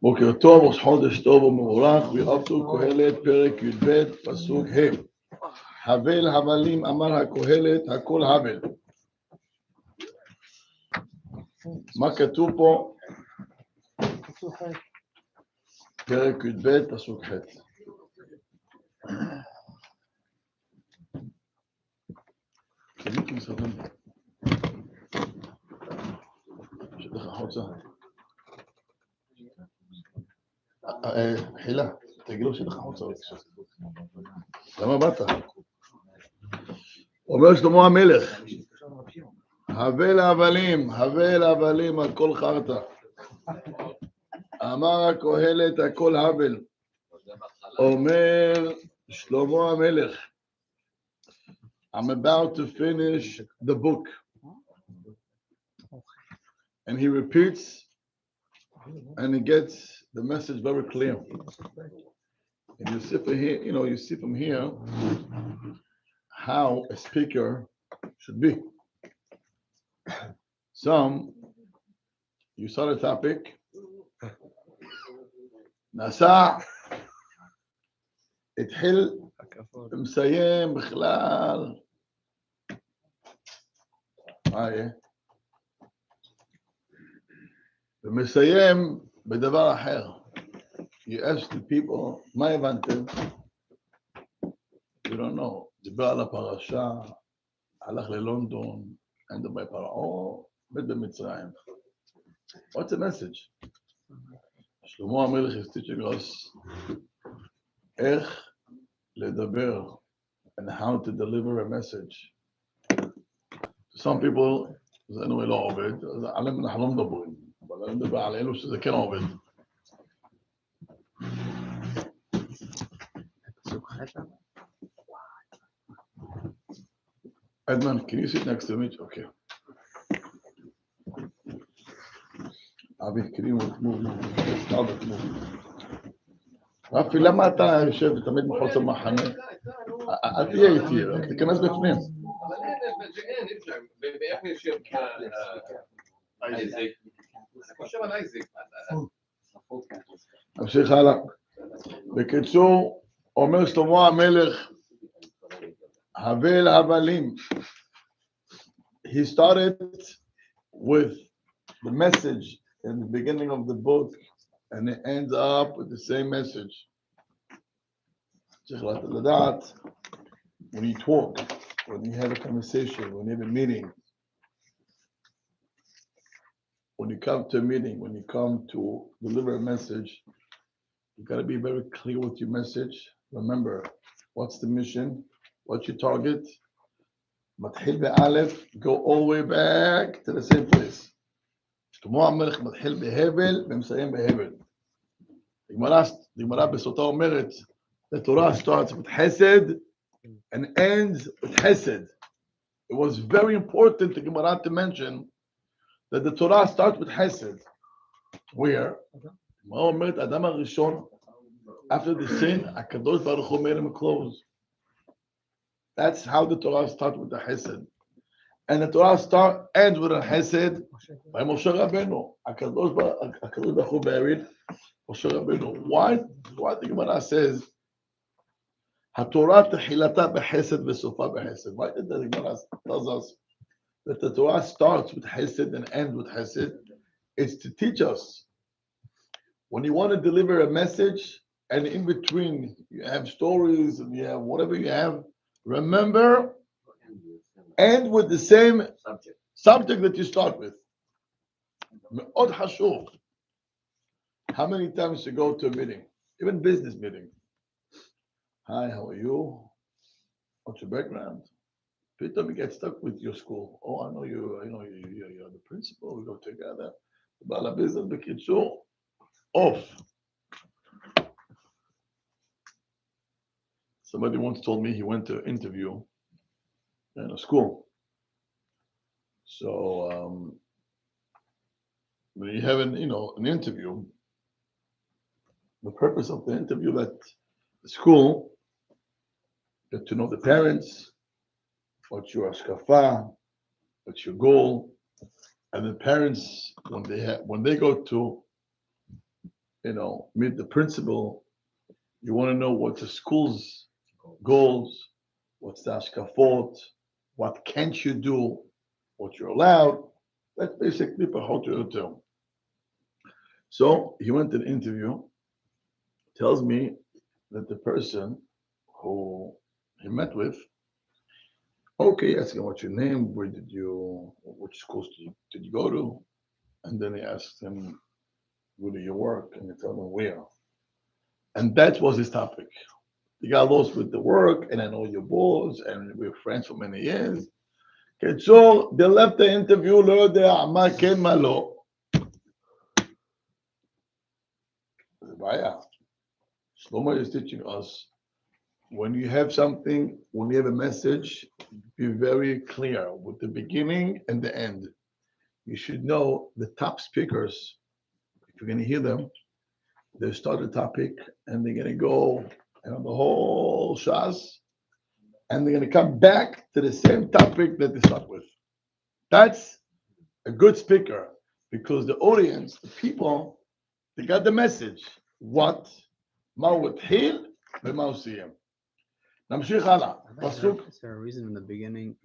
בוקר טוב, ראש חודש טוב ומבורך, ויעבדו קהלת פרק י"ב פסוק ה'. הבל הבלים אמר הקהלת, הכל הבל. מה כתוב פה? פרק י"ב פסוק ח'. שטח החוצה. חילה, תגידו שטח החוצה. למה באת? אומר שלמה המלך, הבל הבלים, הכל חרטה. אמר הקהלת, הכל הבל. אומר שלמה המלך, I'm about to finish the book. And he repeats, and he gets the message very clear. And you see from here, you see from here how a speaker should be. You saw the topic. נסע, התחיל, מסיים בכלל. מה יהיה? ומסיים בדבר אחר. You ask the people, מה הבנתם? You don't know. דיבר על הפרשה, הלך ללונדון, אין דבר פרעה, מת במצרים. What's the message? שלמה המלך is teaching us איך לדבר and how to deliver a message. Some people, זה לא עובד, אז עליהם אנחנו לא מדברים, אבל אני מדבר על אלו שזה כן עובד. Edmund, can you sit next to me? Okay. Avi, can you move? Let's move. רפי, למה אתה יושב ותמיד מחוץ למחנה? אל תהיה איתי, רק תיכנס בפנים. ואיפה יושב אייזק? זה חושב על אייזק. נמשיך הלאה. בקיצור, אומר שלמה המלך, הבל הבלים. He started with the message in the beginning of the book, and it ends up with the same message. צריך לדעת, when you talk, when you have a conversation, when you have a meeting, when you come to a meeting, when you come to deliver a message, you got to be very clear with your message. Remember, what's the mission? What's your target? מתחיל באלף, go all the way back to the same place. שלמה המלך מתחיל בהבל ומסיים בהבל. הגמרא בסוטה אומרת, the Torah starts with Hesed and ends with Hesed. It was very important to Gemara to mention that the Torah starts with Hesed. Where? הגמרא אומרת, האדם הראשון, after the sin, הקדוש ברוך הוא made him close. That's how the Torah starts with the Hesed. And the Torah ends with a Hesed by Moshe Rabbeinu. הקדוש ברוך הוא buried Moshe Rabbeinu. Why the Gemara says, Hatorah tehilata b'Hesed v'sofa b'Hesed? Why did the Gemara tells us that the Torah starts with Hesed and ends with Hesed? It's to teach us when you want to deliver a message, and in between you have stories and you have whatever you have, remember, end with the same subject that you start with. מאוד חשוב. How many times you go to a meeting, even business meeting? Hi, how are you? What's your background? Pito, you get stuck with your school. Oh, I know you're the principal. We go together. Bala business, בקיצור, off. Somebody once told me he went to interview in a school. So when you have an interview, the purpose of the interview, that the school get to know the parents, what's your ashkafa, what's your goal, and the parents when they go to meet the principal. You want to know what the school's goals, what's the ashkafot, what can't you do, what you're allowed. That's basically Pachot or Yoter. So he went to an interview, tells me that the person who he met with, okay, asked him what's your name, which schools did you go to? And then he asked him, where do you work? And he told him where. And that was his topic. He got lost with the work, and I know your boss, and we're friends for many years. Okay, so they left the interview, לא יודע מה כן, מה לא. זה בעיה. Shlomo is teaching us, when you have something, when you have a message, be very clear with the beginning and the end. You should know the top speakers, if you're going to hear them, they start a topic and they're going to go the whole shas, and they're going to come back to the same topic that they start with. That's a good speaker, because the audience, the people, they got the message. What? מה הוא התחיל ומה הוא סיים. נמשיך הלאה. פסוק. Is there a reason in the beginning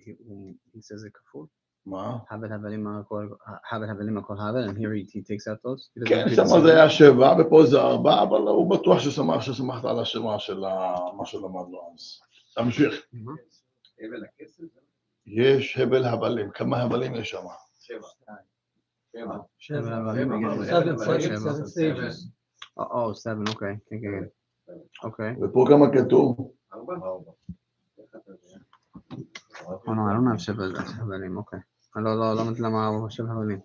he says it kafur? מה? Havel havelim akol havel, and here he takes out those? כן, שם זה היה 7 ופה זה 4, אבל הוא בטוח ששמחת על השמה של מה שלמדנו אז. תמשיך. הבל הכסף? יש הבל הבלים. כמה הבלים יש שם? 7 stages. Oh, 7, okay. Okay. ופה כמה כתוב? 4. Oh no, I don't have havelim, okay. לא אמרתי למה 7 havelim.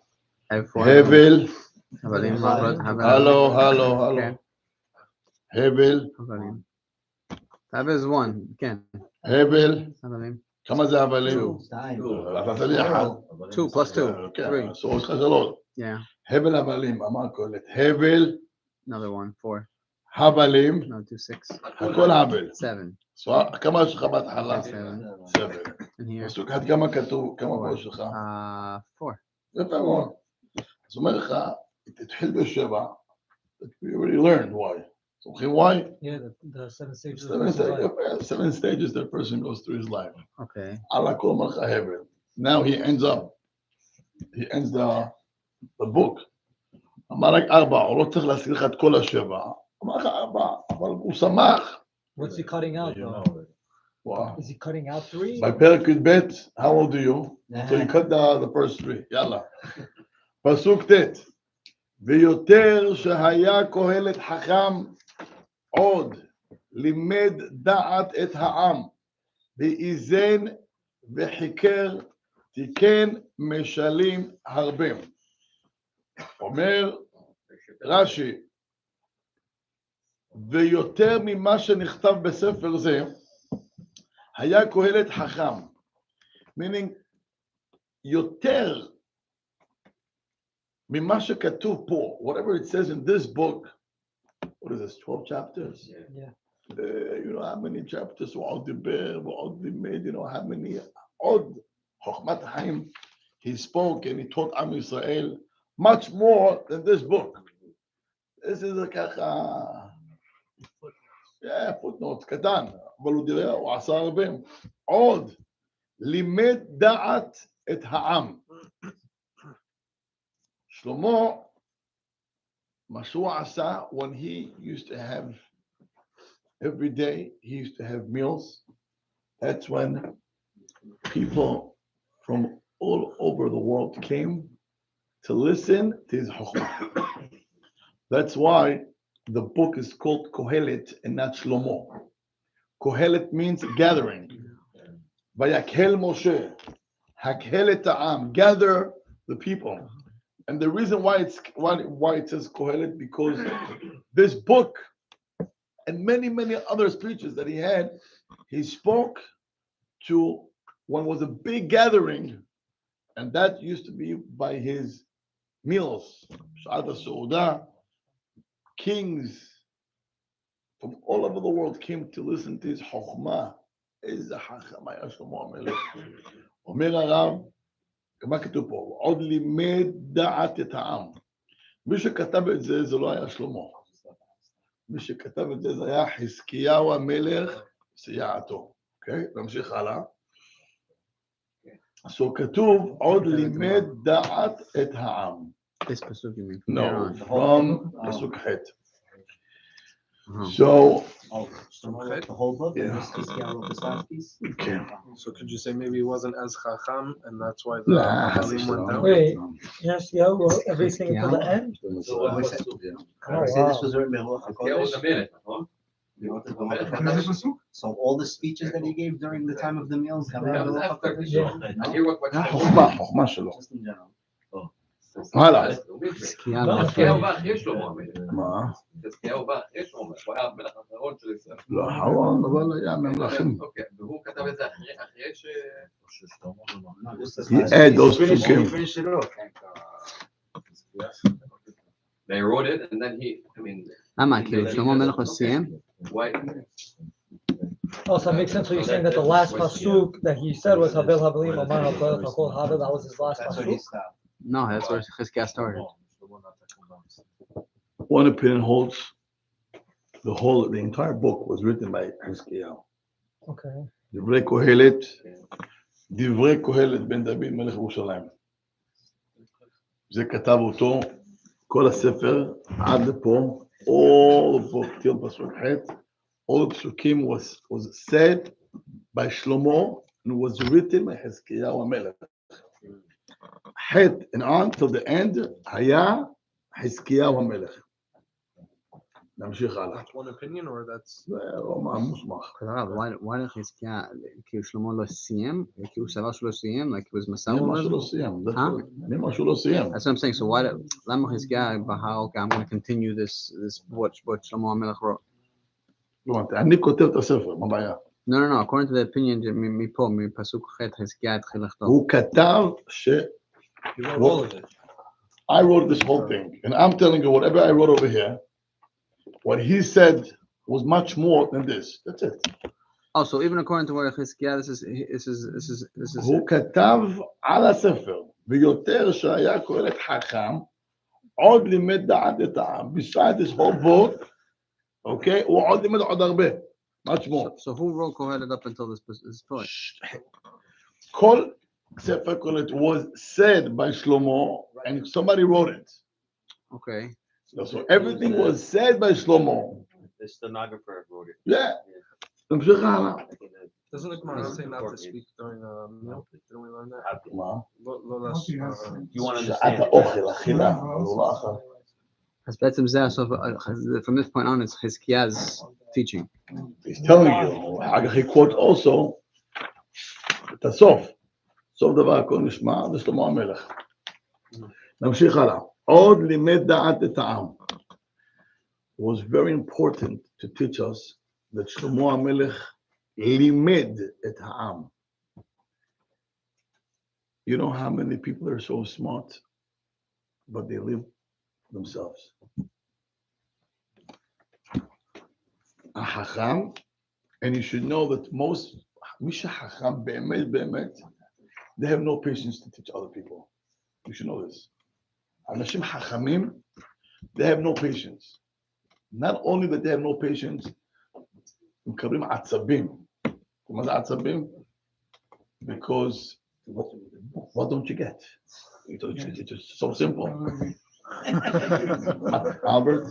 I have 4 הבל. havelim. הלו. הבל. havelim. Havel is 1, כן. הבל. havelim. כמה זה הבלים? 2. אתה לי 1. 2 plus 2. 3. so יש לך 3. Yeah. הבל הבלים, אמר קהלת. הבל. Another 1, 4. הבלים. No, 2, 6. הכל הבל. 7. כמה יש לך בהתחלה? 7. 7. And here. פסוק אחד כמה כתוב? כמה פה יש לך? 4. יפה מאוד. אז אומר לך, תתחיל ב7. We already learned why. סומכים why? Yeah, the 7 stages. 7 stages that person goes through his life. Okay. Allah kol malcha hevel. Now he ends the book. אמר רק 4, הוא לא צריך להזכיר לך את כל ה7. אמר לך 4, אבל הוא שמח. What's he cutting out though? Wow. Is he cutting out 3? By פרק י"ב, how old are you? So you cut the first 3. יאללה. פסוק ט' ויותר שהיה קהלת חכם עוד לימד דעת את העם ואיזן וחיקר תיקן משלים הרבה. אומר רש"י, ויותר ממה שנכתב בספר זה היה קהלת חכם, meaning יותר ממה שכתוב פה, whatever it says in this book. What is this, 12 chapters? Yeah. You know how many chapters ועוד דיבר ועוד לימד, you know how many, עוד חוכמת החיים, he spoke and he taught עם ישראל much more than this book. This is ככה, footnotes קטן, אבל הוא דיבר, הוא עשה הרבה. עוד לימד דעת את העם. שלמה, מה שהוא עשה, when he used to have, every day, he used to have meals, that's when people from all over the world came to listen to his chokhmah. That's why the book is called Kohelet and not Shlomo. Kohelet means gathering. Vayakhel Moshe, hakhel et ha'am, gather the people. And the reason why it says Kohelet, because this book and many other speeches that he had, he spoke to when was a big gathering, and that used to be by his meals. Sha'at Sauda, kings from all over the world came to listen to his chokhmah. איזה חכם היה שלמה המלך. אומר הרב, מה כתוב פה? עוד לימד דעת את העם. מי שכתב את זה, זה לא היה שלמה. מי שכתב את זה היה חזקיהו המלך סייעתו. אוקיי? נמשיך הלאה. אז כתוב עוד לימד דעת את העם. This pasuk you mean? From No, here on. from פסוק ח'. Uh-huh. So, The whole book. Yeah. Just wrote this last piece. okay. So could you say maybe he wasn't as chacham, and that's why the Nah, Halim went down? Wait, yes, yeah, well, everything until the end? I would say wow. this was written by Ruach HaKodesh. So all the speeches that he gave during the time of the meals, that were Ruach HaKodesh. זה החוכמה שלו. Just in general. הלאה. חזקיהו. לא, חזקיהו בא אחרי שלמה המלך. מה? חזקיהו בא אחרי שלמה המלך, הוא היה המלך האחרון של ישראל. לא האחרון, אבל היה מהמלכים. אוקיי, והוא כתב את זה אחרי ש... He had those פסוקים. They wrote it and then he, I mean... למה? כאילו שלמה המלך לא סיים? Why? Oh, so it makes sense. So you're saying that the last pasuk that he said was Havel Havelim Amar Havel Hakol Havel. That was his last That's where he pasuk. stopped. No, that's where Chizkiah started. One opinion holds the entire book was written by Hizkiah. Okay. דברי קהלת בן דוד מלך ירושלים. זה כתב אותו, כל הספר עד לפה, all the book till פסוק ח', all the פסוקים was said by Shlomo and was written by חזקיהו המלך. ח' and on till the end היה חזקיהו המלך. נמשיך הלאה. That's one opinion, or that's זה לא מוסמך. Because why did Chizkiah, כאילו שלמה לא סיים? כי הוא סבר שלא סיים? Like he was מי אמר מסר? שלא סיים? Huh? מי אמר שלא סיים? That's what I'm saying. So why did, למה חזקיah בחר, okay, I'm going to continue this what שלמה המלך wrote? לא הבנתי, אני כותב את הספר, מה הבעיה? No, according to the opinion מפה, מפסוק ח' חזקיah התחיל לכתוב. הוא כתב ש... he wrote all of it. I wrote this whole thing, and I'm telling you, whatever I wrote over here, what he said was much more than this. That's it. Oh, so even according to what Chizkiah, this is הוא כתב על הספר, ויותר שהיה קהלת חכם, עוד לימד דעת את העם. Besides this whole book, okay, הוא עוד לימד עוד הרבה. much more. So who wrote Kohelet up until this point? כל ספר קהלת was said by Shlomo, and somebody wrote it. Okay. So everything was said by Shlomo. The stenographer wrote it. Yeah. נמשיך הלאה. Doesn't the Gemara say not to speak during a meal? Didn't we learn that? מה? You want to שעת understand? האוכל, אכילה, אבל הוא לא אכל. As בעצם זה הסוף, from this point on, it's Chizkiah's teaching. He's telling you, אחר כך he quote also, את הסוף. סוף דבר הכל נשמע, זה שלמה המלך. נמשיך הלאה. עוד לימד דעת את העם. It was very important to teach us that שלמה המלך לימד את העם. You know how many people are so smart, but they live themselves. החכם, and you should know that most, מי שחכם באמת באמת, they have no patience to teach other people. You should know this. אנשים חכמים, they have no patience. Not only that they have no patience, הם מקבלים עצבים. מה זה עצבים? Because what don't you get? It's just so simple. Albert,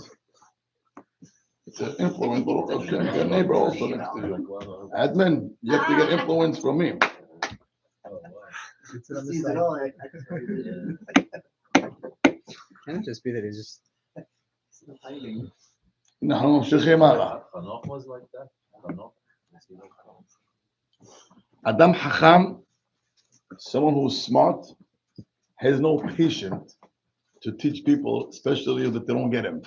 it's an influence. Your neighbor also next to you. Admin, you have to get influence from me. Sees it all. Can it just be that he's just אנחנו ממשיכים הלאה. Hanoch was like that. Hanoch. אדם חכם, someone who's smart, has no patience to teach people, especially if they don't get him.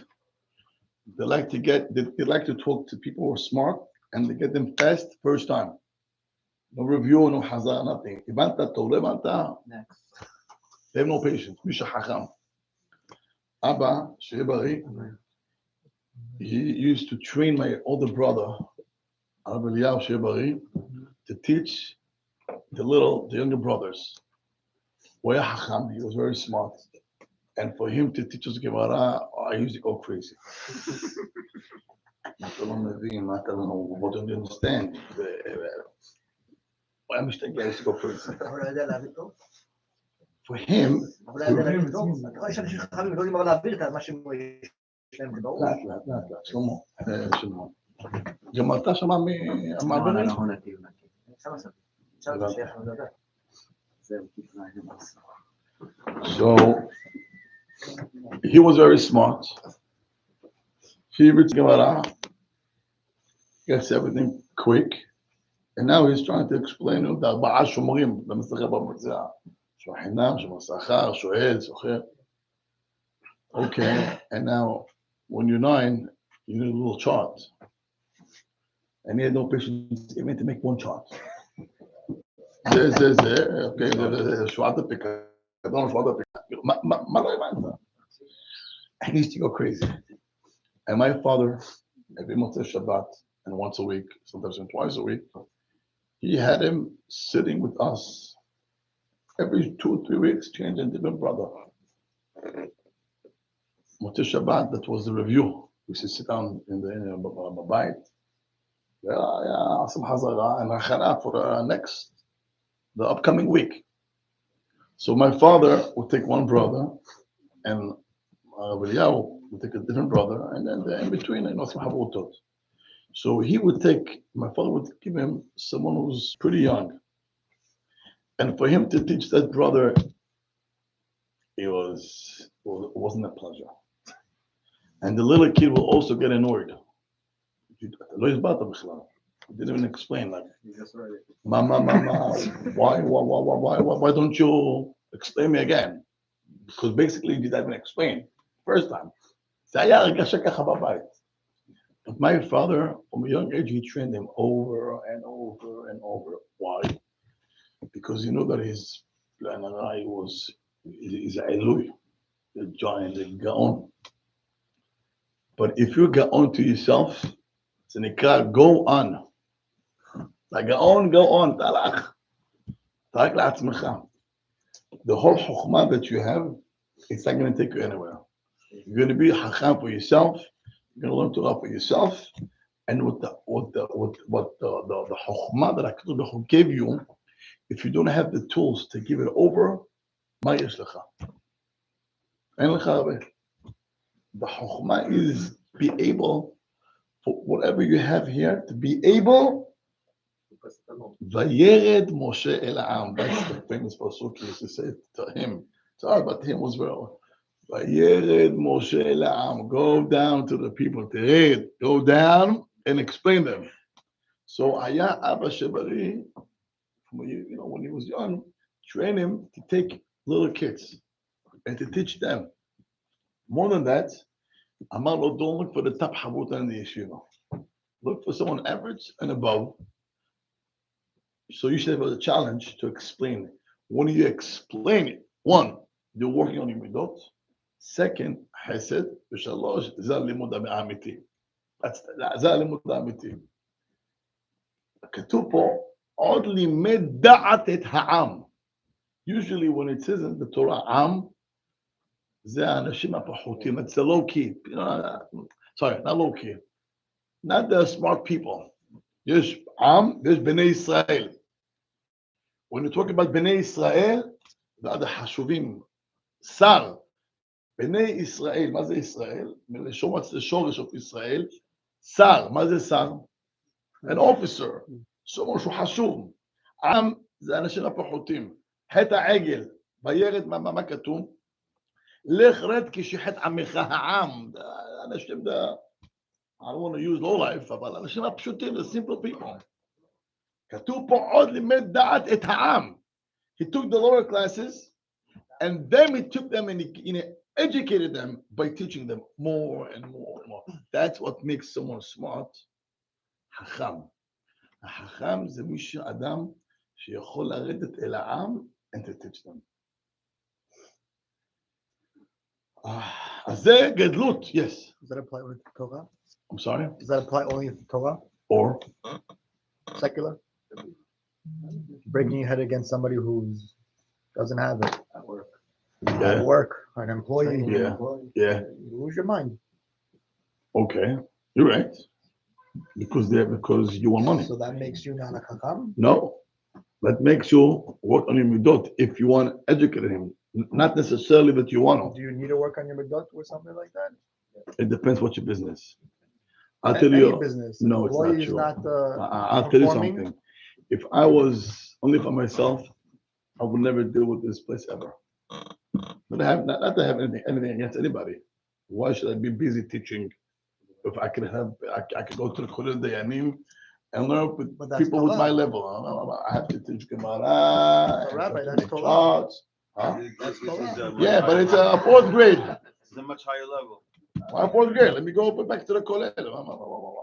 They like to talk to people who are smart, and they get them fast first time. No review, no hazard, nothing. הבנת טוב, לא הבנת? They have no patience. מי שחכם. אבא, שיהיה בריא, he used to train my older brother, Rabbi Yonatan Admoni, to teach the younger brothers. He was very smart. And for him to teach us Gemara, I used to go crazy. אתה לא מבין, מה אתה לא, what don't you understand? הוא היה משתגע, יש לו פרסם. אבל לא יודע להבין טוב. For him, אבל לא יודע להבין טוב. אתה רואה שאנשים חכמים לא יודעים אבל להעביר את מה שיש להם, זה ברור. לאט, שלמה. גם אתה שמע מהמעברים? So, he was very smart. He reads Gemara, gets everything quick, and now he's trying to explain the ארבעה שומרים במסכת במציאה. שוחינם, שמשכר, שואל, סוחר. Okay, and now when you're 9, you need a little chart. And he had no patience even to make one chart. Okay, שועט הפיקדון, שועט הפיקדון. מה לא הבנת? I used to go crazy. And my father, every month of Shabbat, and once a week, sometimes even twice a week, he had him sitting with us every 2 or 3 weeks, changing different brother. Motzei Shabbat, that was the review. We used to sit down in the bayit. Some hazara and hachana for the upcoming week. So my father would take one brother, and Rabbi would take a different brother, and then in between, some havutot. So he would take, my father would give him someone who's pretty young. And for him to teach that brother, it wasn't a pleasure. And the little kid will also get annoyed. He didn't even explain, like, Mama, why don't you explain me again? Because basically he didn't even explain first time. But my father, from a young age, he trained him over and over and over. Why? Because he knew that his Plananai is a Eloi, the giant, the Gaon. But if you go on to yourself, it's an ikra, go on. Like go on, talach. Talach la'atzmecha. The whole chokhmah that you have, it's not going to take you anywhere. You're going to be hacham for yourself. You're going to learn Torah for yourself. And what the chokhmah that HaKadosh Baruch Hu gave you, if you don't have the tools to give it over, ma yesh lecha? Ein lecha הרבה. The chokhmah is be able, for whatever you have here, to be able. Vayered Moshe el Ha'am. That's the famous pasuk he used to say to him. To us, but him was well. Vayered Moshe el Ha'am. Go down to the people. Tered. Go down and explain them. So Aya Abba Shebari, when he was young, train him to take little kids and to teach them. More than that, Amar lo, don't look for the top habuta in the yeshiva. Look for someone average and above. So you should have a challenge to explain it. When you explain it, 1, you're working on your midot. 2, Hesed, v'shalosh, zeh limud ha'amiti. That's zeh limud ha'amiti. כתוב פה, עוד לימד דעת את העם. Usually when it says in the Torah, עם, זה האנשים הפחותים. It's the low key. Sorry, not low key. Not the smart people. יש עם, יש בני ישראל. When you talk about בני ישראל, זה החשובים. שר. בני ישראל, מה זה ישראל? מלשורש לשורש של ישראל. שר, מה זה שר? An officer. someone שהוא חשוב. עם זה אנשים הפחותים. חטא העגל. בירד, מה כתוב? לך רד כשחטא עמך העם. אנשים, I don't want to use low life, אבל אנשים הפשוטים, the simple people. כתוב פה עוד לימד דעת את העם. He took the lower classes, and then he took them and he educated them by teaching them more and more and more. That's what makes someone smart. חכם. החכם זה מי שאדם שיכול לרדת אל העם and to teach them. אז זה גדלות, yes. Does that apply only to Torah? I'm sorry? Does that apply only to Torah? Or? Secular? Breaking your head against somebody who doesn't have it. At work. Yeah. At work, an employee. Yeah. Yeah. You lose your mind. Okay. You're right. Because you want money. So that makes you not a chacham? No, that makes you work on your midot if you want to educate him. Not necessarily that you want Do to. you need to work on your midot or something like that? It depends what your business. I'll A- tell any you. business. No, If it's the not employee is true. not, I'll tell you performing? something. If I was only for myself, I would never deal with this place ever. Not to have anything against anybody. Why should I be busy teaching if I could go to the Kohelet Dayanim and learn with But that's people with my Torah. level? I have to teach Gemara. But Rabbi, and that's make Torah. charts. Huh? That's Torah. Yeah, but it's a fourth grade. It's a much higher level. My fourth grade. Let me go back to the Kohelet.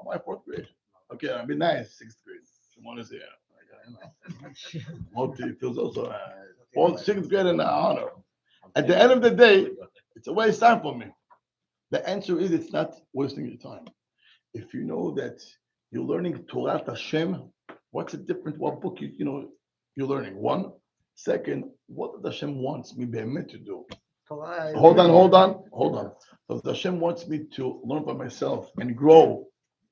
My fourth grade. Okay, I'll be nice. Sixth grade. Someone is here. Multi feels also fourth, sixth grade in honor. At the end of the day, it's a waste of time for me. The answer is it's not wasting your time. If you know that you're learning Torah Hashem, what's the difference? What book you're learning? One. Second, what does Hashem wants me to do? Torah is- Hold on. So Hashem wants me to learn by myself and grow,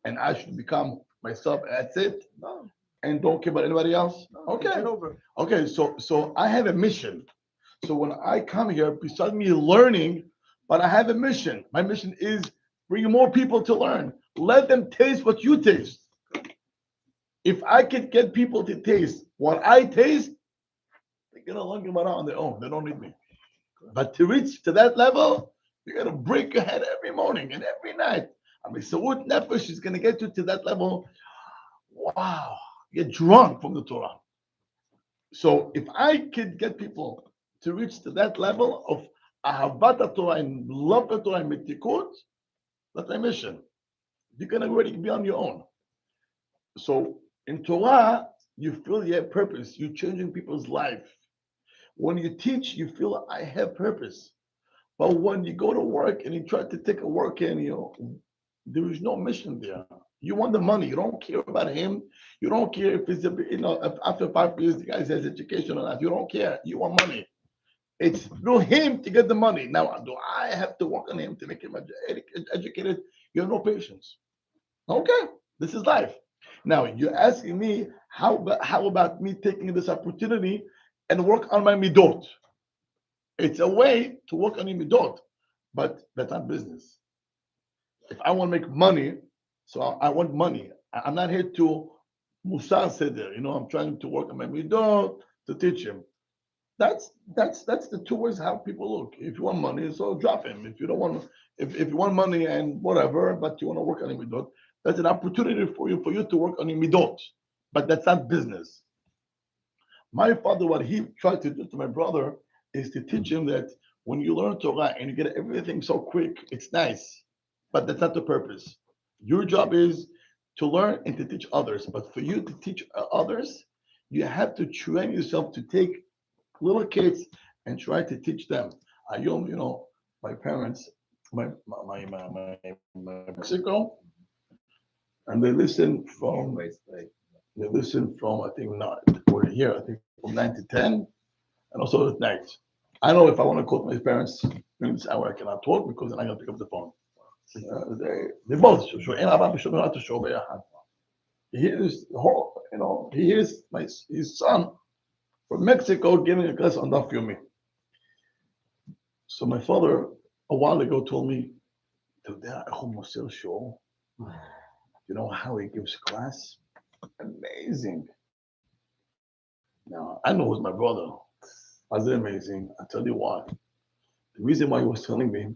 and I should become myself. And that's it. No, And don't care about anybody else. no, Okay. take it over. Okay. So I have a mission. So when I come here, besides me learning, but I have a mission. My mission is bringing more people to learn. Let them taste what you taste. If I could get people to taste what I taste, they're gonna learn Gemara on their own. They don't need me. But to reach to that level, you gotta break your head every morning and every night. I mean, Saud Nefesh is gonna get you to that level. Wow, get drunk from the Torah. So if I could get people to reach to that level of Ahavat Torah and love the Torah and Mitikut, that's my mission. You're gonna already be on your own. So in Torah, you feel you have purpose. You're changing people's life. When you teach, you feel I have purpose. But when you go to work and you try to take a work in, there is no mission there. You want the money. You don't care about him. You don't care if it's if after 5 years the guy has education or not. You don't care. You want money. It's through him to get the money. Now, do I have to work on him to make him educated? You have no patience. Okay, this is life. Now you're asking me how about me taking this opportunity and work on my midot? It's a way to work on your midot, but that's not business. If I want to make money, so I want money. I'm not here to Musar Seder. I'm trying to work on my midot to teach him. That's the two ways how people look. If you want money, so drop him. If you don't want, if you want money and whatever, but you want to work on your midot, that's an opportunity for you to work on your midot. But that's not business. My father, what he tried to do to my brother is to teach him that when you learn Torah and you get everything so quick, it's nice, but that's not the purpose. Your job is to learn and to teach others. But for you to teach others, you have to train yourself to take little kids and try to teach them. My parents, my Mexico, and they listen from I think not for a year. I think from 9 to 10, and also at night. I know if I want to call my parents during this hour, I cannot talk because then I got to pick up the phone. They both. He hears he hears his son from Mexico giving a class on Daf Yomi. So my father a while ago told me, you know how he gives class? Amazing. Now I know it was my brother. Was it amazing? I'll tell you why. The reason why he was telling me,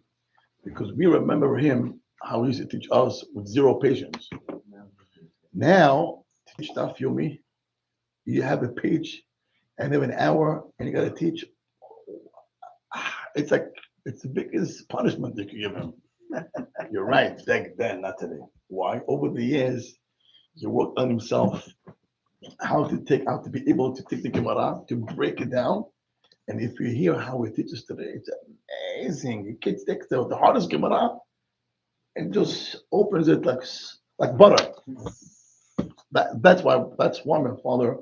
because we remember him, how he used to teach us with zero patience. Now, teach Daf Yomi, you have a page and have an hour and you got to teach. It's the biggest punishment they could give him. You're right, back then, not today. Why? Over the years, he worked on himself, how to be able to take the Gemara, to break it down. And if you hear how he teaches today, it's amazing. The kids take the hardest Gemara and just opens it like butter. That's why my father,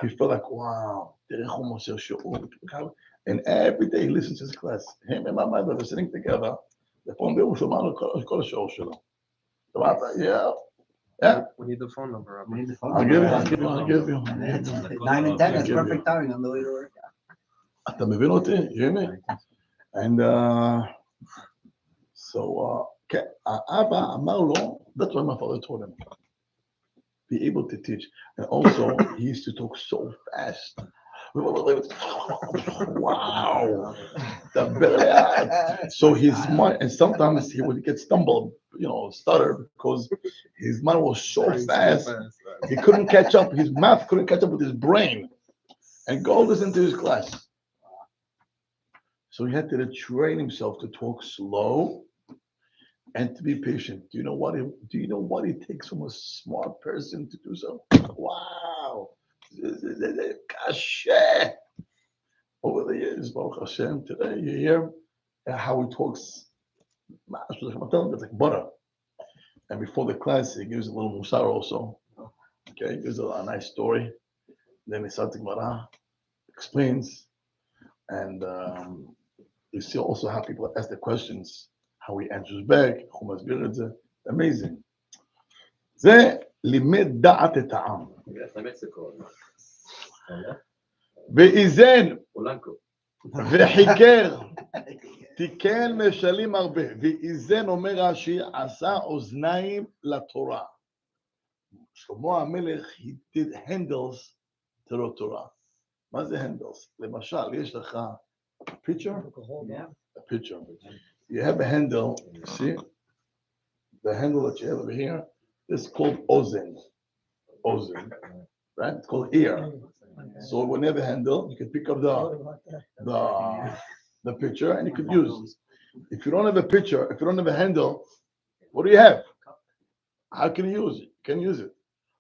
he felt like, wow. And every day he listens to his class. Him and my mother are sitting together. Yeah. Yeah. We need the phone number. Rabbi. We need the phone I'll give you, number. I'll give you. And then it's 9 and 10, that's Give you. perfect timing on the way to work. אתה מבין אותי? You hear me? And so, כן, האבא אמר לו, that's why my father told him, be able to teach. And also, he used to talk so fast. Wow. So his mind, and sometimes he would get stumbled, stutter, because his mind was so fast, he couldn't catch up, his mouth couldn't catch up with his brain. And go listen to his class. So he had to train himself to talk slow and to be patient. Do you know what it takes from a smart person to do so? Wow. Kashe. Over the years, Baruch Hashem, today you hear how he talks. It's like butter. And before the class, he gives a little musar also. Okay, he gives a nice story. Then he starts Gemara, explains, and you see also how people ask the questions, how he answers back, amazing. זה לימד דעת את העם. ואיזן וחיקר, תיקן משלים הרבה. ואיזן אומר רש"י, עשה אוזניים לתורה. שלמה המלך, he did handles to the Torah. מה זה handles? למשל, יש לך picture? A picture. You have a handle, see? The handle that you have over here is called ozen. Ozen, right? It's called ear. So when you have a handle, you can pick up the picture and you can use it. If you don't have a picture, if you don't have a handle, what do you have? How can you use it? You can use it.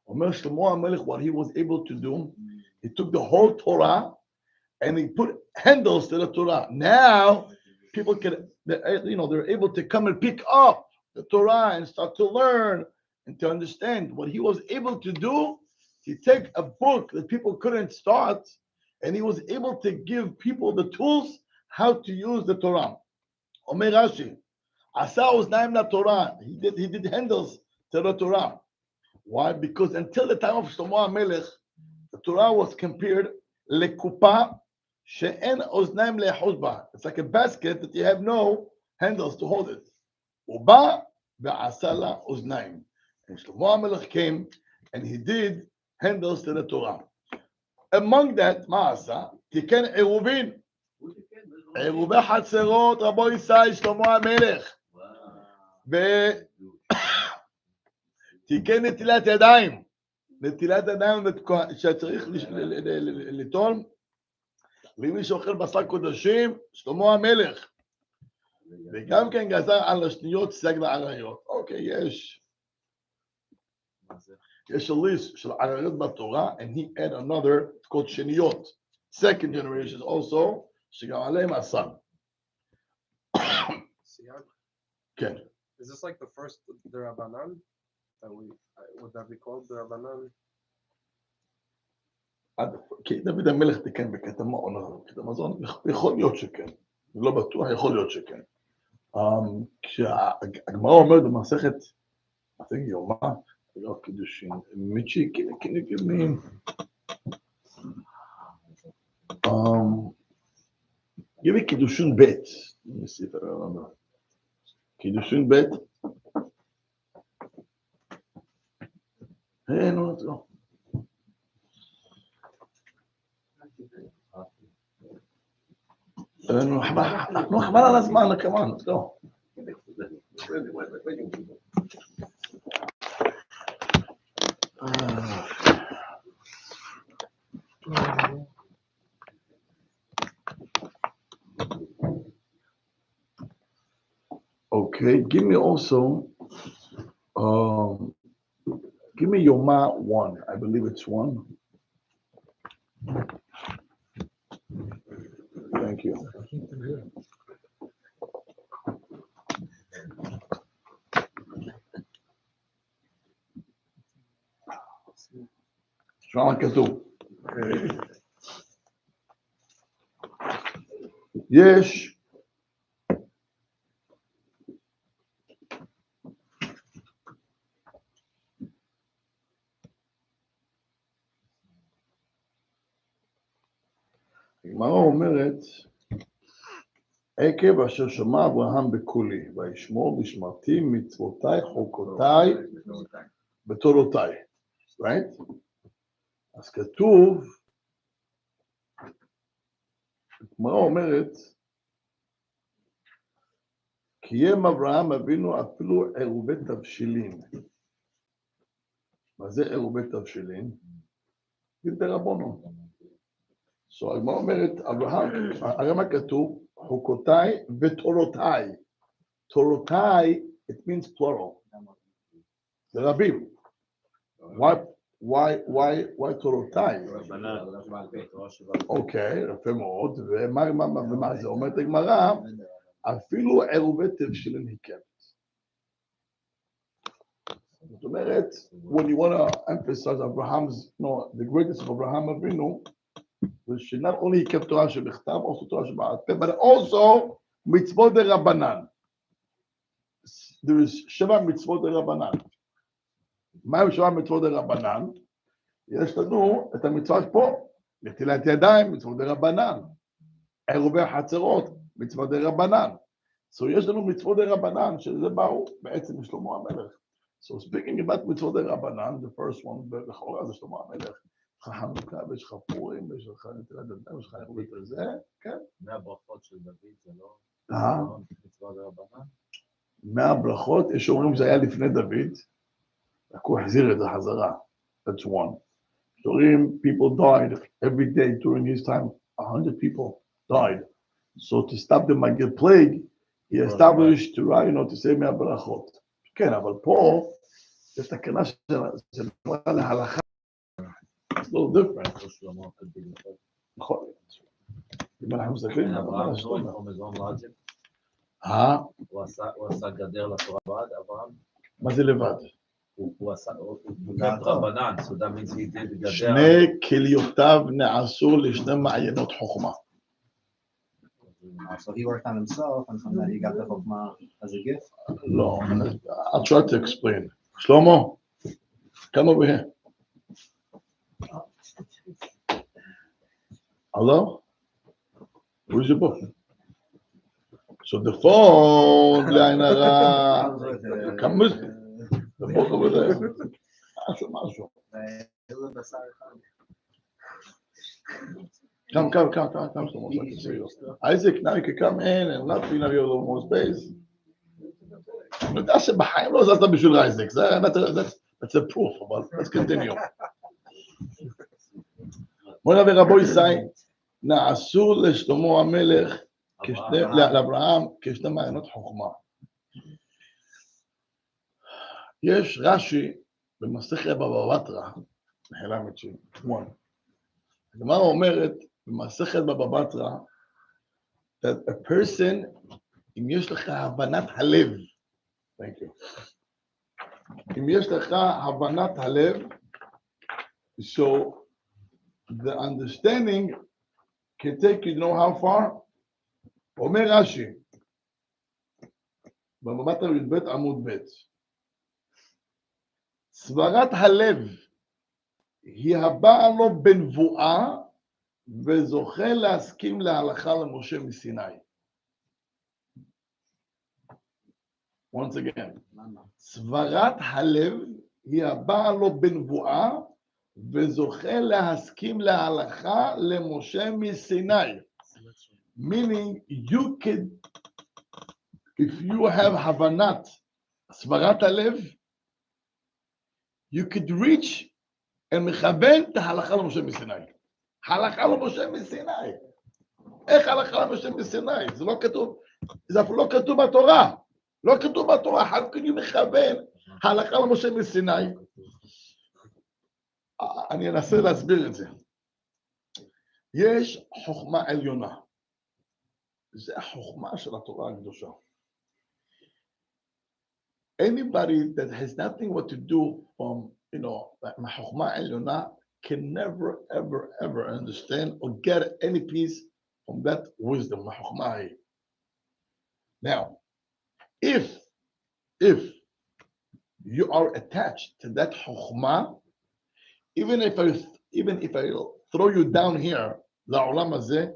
Omer Shlomo HaMelech, what he was able to do, he took the whole Torah and he put handles to the Torah. Now, people they're able to come and pick up the Torah and start to learn and to understand. What he was able to do, he take a book that people couldn't start, and he was able to give people the tools how to use the Torah. Omer Rashi, Asa Oznaim la Torah. He did handles to the Torah. Why? Because until the time of Shlomo HaMelech, the Torah was compared lekupa she'en oznaim le'achuz ba. It's like a basket that you have no handles to hold it. Uba ve'asa la oznaim. And Shlomo HaMelech came and he did handles to the Torah. Among that, ma'asa, tiken eruvin. Eruvi chatzerot, Rabbi Yisai, Shlomo HaMelech. תיקן נטילת ידיים, נטילת ידיים שצריך לטול, ומי שאוכל בשר קודשים, שלמה המלך, וגם כן גזר על השניות סייג לעריות. אוקיי, יש a list של עריות בתורה, and he had another, it's called שניות, second generation also, שגם עליהם אסר. כן. Is this like the first Derabanan? Would that be called Derabanan? דוד המלך תיקן בקטע מזון, יכול להיות שכן, לא בטוח, יכול להיות שכן. כשהגמרא אומרת במסכת, I think יומא, לא קידושין, מיצ'י, can you give me, give me קידושין ב', let me see if I remember. קידושין ב', לא. נו, חבל על הזמן, כמובן, לא. Okay, give me also, give me Yoma 1. I believe it's 1. Thank you. שמה כתוב. יש הגמרא אומרת, עקב אשר שמע אברהם בקולי, וישמור ושמרתי מצוותיי, חוקותיי, בתורותיי. Right? אז כתוב, הגמרא אומרת, קיים אברהם אבינו אפילו עירובי תבשילין. מה זה עירובי תבשילין? דרבנן. So הגמרא אומרת, אברהם, הרי מה כתוב? חוקותיי ותורותיי. תורותיי, it means plural. זה רבים. Why תורותיי? אוקיי, יפה מאוד. ומה זה? אומרת הגמרא, אפילו עירובי תבשילין הכרת. זאת אומרת, when you want to emphasize Abraham's, the greatness of Abraham Avinu, which not only he kept Torah שבכתב, also Torah שבעל פה, but also מצוות דרבנן. There is 7 מצוות דרבנן. מה הם 7 מצוות דרבנן? יש לנו את המצווה פה, נטילת ידיים, מצוות דרבנן. עירובי החצרות, מצוות דרבנן. So יש לנו מצוות דרבנן, שזה באו בעצם משלמה המלך. So speaking about מצוות דרבנן, the first one, לכאורה זה שלמה המלך. יש לך חנוכה, ויש לך פורים, ויש לך נטילת ידיים, ויש לך עירובי כזה, כן? 100 ברכות של דוד, זה לא מצוות דרבנן? 100 ברכות, יש אומרים זה היה לפני דוד, רק הוא החזיר את זה חזרה. That's one. During people died every day during his time, 100 people died. So to stop the Magid plague, he established to say 100 ברכות. כן, אבל פה, יש תקנה של להלכה. It's a little different. נכון. אם אנחנו מסתכלים, הוא עשה גדר לתורה בעד אברהם? מה זה לבד? הוא kept רבנן, so that means he did גדר. שני כליותיו נעשו לשני מעיינות חוכמה. So he worked on himself, and from that he got the Chokmah as a gift. לא, I'll try to explain. שלמה, come over here. Hello? Where's your book? So the phone, come with me. The book over there. משהו. Come, so I can see you. Isaac, now you can come in and not feel like you have a little more space. אני יודע שבחיים לא זזת בשביל אייזק, that's a proof, but let's continue. מונה ורבו ישי, נעשו לשלמה המלך, לאברהם, כשני מעיינות חוכמה. יש רש"י במסכת בבא בתרא, מחילה מצ'י, הגמרא אומרת במסכת בבא בתרא, that a person, אם יש לך הבנת הלב, thank you, אם יש לך הבנת הלב, so the understanding can take you know how far? אומר רש"י, בבא בתרא י"ב עמוד ב', סברת הלב היא הבאה לו בנבואה וזוכה להסכים להלכה למשה מסיני. Once again, סברת הלב היא הבאה לו בנבואה וזוכה להסכים להלכה למשה מסיני. Meaning you could, if you have הבנת סברת הלב, you could reach and מכוון את ההלכה למשה מסיני. הלכה למשה מסיני. איך הלכה למשה מסיני? זה לא כתוב, זה אפילו לא כתוב בתורה. לא כתוב בתורה, how can you מכוון הלכה למשה מסיני? אני אנסה להסביר את זה. יש חוכמה עליונה. זה החוכמה של התורה הקדושה. Anybody that has nothing what to do from, מהחוכמה העליונה can never, ever understand or get any piece from that wisdom, מהחוכמה ההיא. Now, if you are attached to that חוכמה, even if I throw you down here לעולם הזה,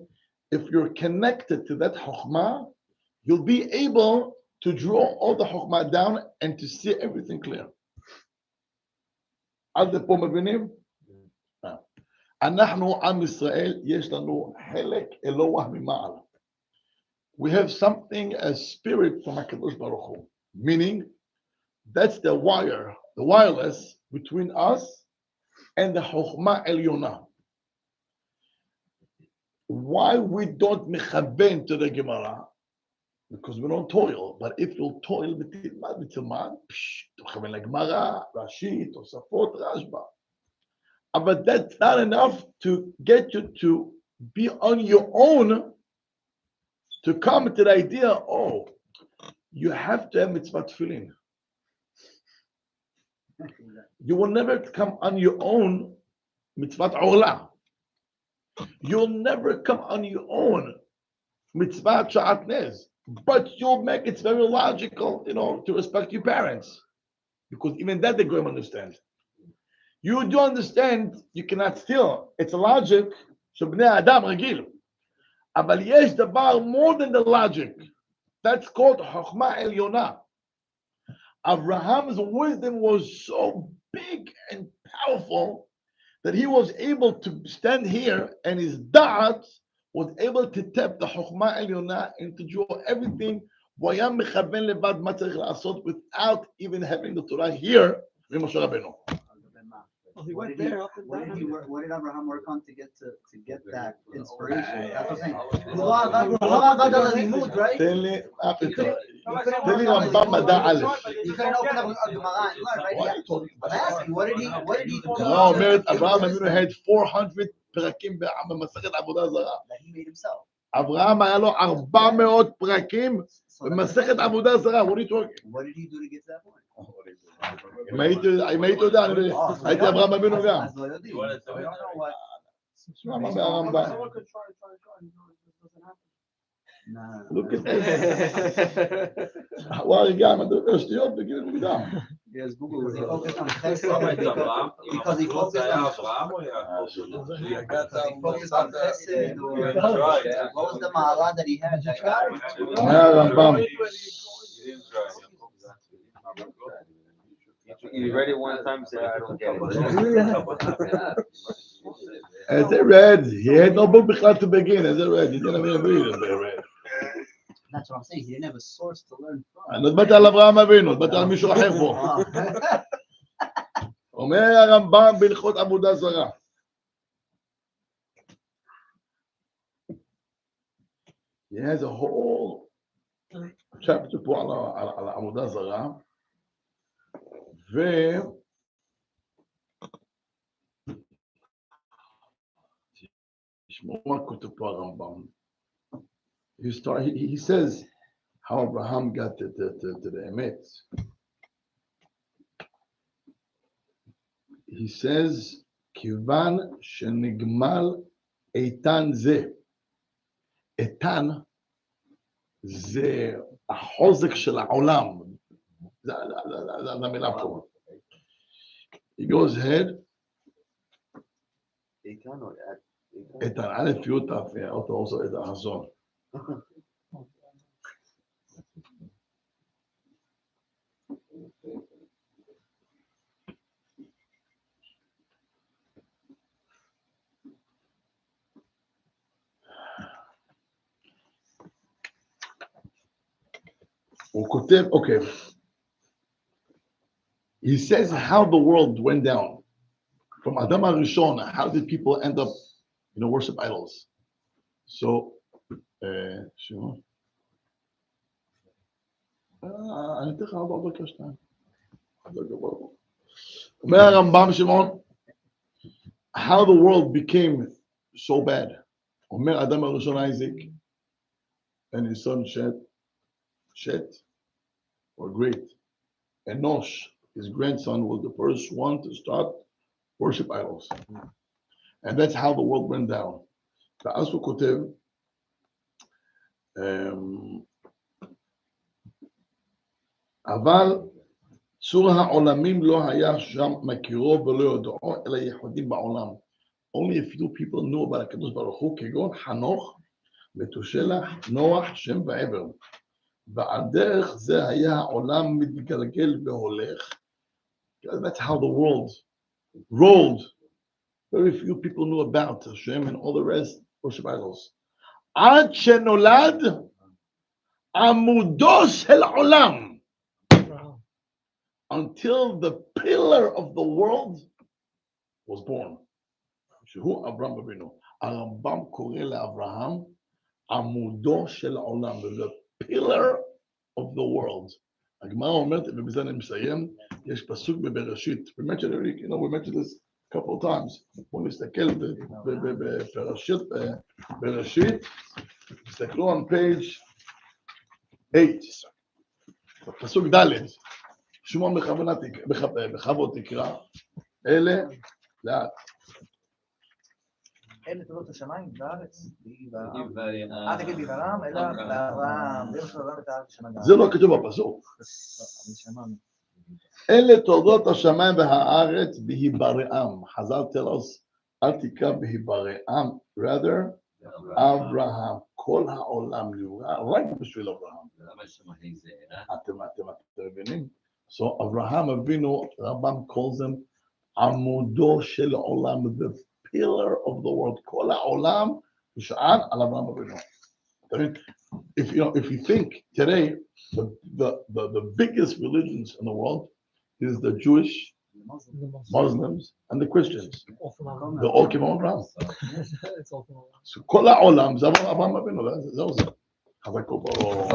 if you're connected to that חוכמה, you'll be able to draw all the חוכמה down and to see everything clear. עד לפה מבינים? אנחנו עם ישראל, יש לנו חלק אלוה ממעל. We have something as spirit from HaKadosh Baruch Hu, meaning that's the wire, the wireless between us and the Chokhmah Elyona. Why we don't mechaben to the Gemara? Because we don't toil. But if you'll toil, תלמד, תכוון לגמרא, רש"י, תוספות, רשב"א. But that's not enough to get you to be on your own, to come to the idea, oh, you have to have mitzvah tefillin. You will never come on your own mitzvah orla. You'll never come on your own mitzvah sha'atnez. But you'll make it very logical, to respect your parents. Because even that they go and understand. You do understand, you cannot steal. It's a logic. שבני אדם רגיל. אבל יש דבר more than the logic. That's called חוכמה עליונה. Abraham's wisdom was so big and powerful that he was able to stand here and his da'at was able to tap the חוכמה עליונה and to draw everything והיה מכוון לבד מה צריך לעשות without even having the Torah here ממשה רבנו. He went there up and What down. did Abraham work on to get that inspiration? That's what I'm saying. Right? תן לי רמב"ם מדע א'. You couldn't open up a Gemara and learn, right? I'm asking, what did he do? הגמרא אומרת, אברהם אבינו had 400 פרקים במסכת עבודה זרה. That he made himself. אברהם היה לו 400 פרקים במסכת עבודה זרה. What are you talking? What did he do to get to that point? אם הייתי יודע, הייתי אברהם אבינו גם. אז לא יודעים. I don't know what. מה מהרמב"ם? Someone could try, and it doesn't happen. Nah. Look at this. וואי, גם מדבר שטויות בגיל מוקדם. Yes, Google. Because he focused on chesed. Because he focused on chesed. What was the ma'ala that he had? That got מהרמב"ם. You read it one time, say I don't get it. As I read, he had no book בכלל to begin. As I read, he didn't even read it. As I read. That's what I'm saying. He didn't have a source to learn from. אני לא דיברתי על אברהם אבינו, דיברתי על מישהו אחר פה. אומר הרמב"ם בהלכות עבודה זרה. He has a whole chapter פה על עבודה זרה. תשמעו מה כותב פה הרמב"ם. He says how Abraham got to the emet. He says, כיוון שנגמל איתן זה. איתן זה החוזק של העולם. זה המילה פה. He goes ahead. איתן, א' י' ת', also את החזון. הוא כותב, okay. He says how the world went down. From Adam HaRishon, how did people end up, worship idols? So, שמעון. אני אתן לך 4 דקות 2. אומר הרמב"ם שמעון, how the world became so bad. אומר אדם הראשון Isaac, and his son Shet were great. Enosh, his grandson, was the first one to start worship idols. And that's how the world went down. ואז הוא כותב, אבל צור העולמים לא היה שם מכירו ולא יודעו, אלא ייחודים בעולם. only a few people knew about הקדוש ברוך הוא, כגון חנוך, מתושלח, נוח, שם ועבר. ועל דרך זה היה העולם מתגלגל והולך. That's how the world rolled. Very few people knew about Hashem and all the rest worship idols. עד שנולד עמודו של עולם. Until the pillar of the world was born. שהוא אברהם אבינו. הרמב"ם קורא לאברהם עמודו של עולם. The pillar of the world. הגמרא אומרת, ובזה אני מסיים, יש פסוק בבראשית. We mentioned it, we mentioned this a couple of times. בואו נסתכל בראשית. תסתכלו on page 8. פסוק ד'. שמוע בכבוד תקרא. אלה, לאט. אלה תורות השמיים בארץ, אל תגיד ביברם, אלא באברהם, זה לא כתוב בפסוק. אלה תולדות השמיים והארץ בהיברעם. חז"ל tell us, אל תקרא בהיברעם, rather, אברהם. כל העולם נברא רק בשביל אברהם. אתם מבינים? So אברהם אבינו, רמב"ם calls him עמודו של עולם, the pillar of the world. כל העולם נשען על אברהם אבינו. I mean, if you think today, the biggest religions in the world is the Jewish, Muslims, and the Christians. They all came on Abraham. So כל העולם זה אברהם אבינו, זהו זה. חזק וברוך.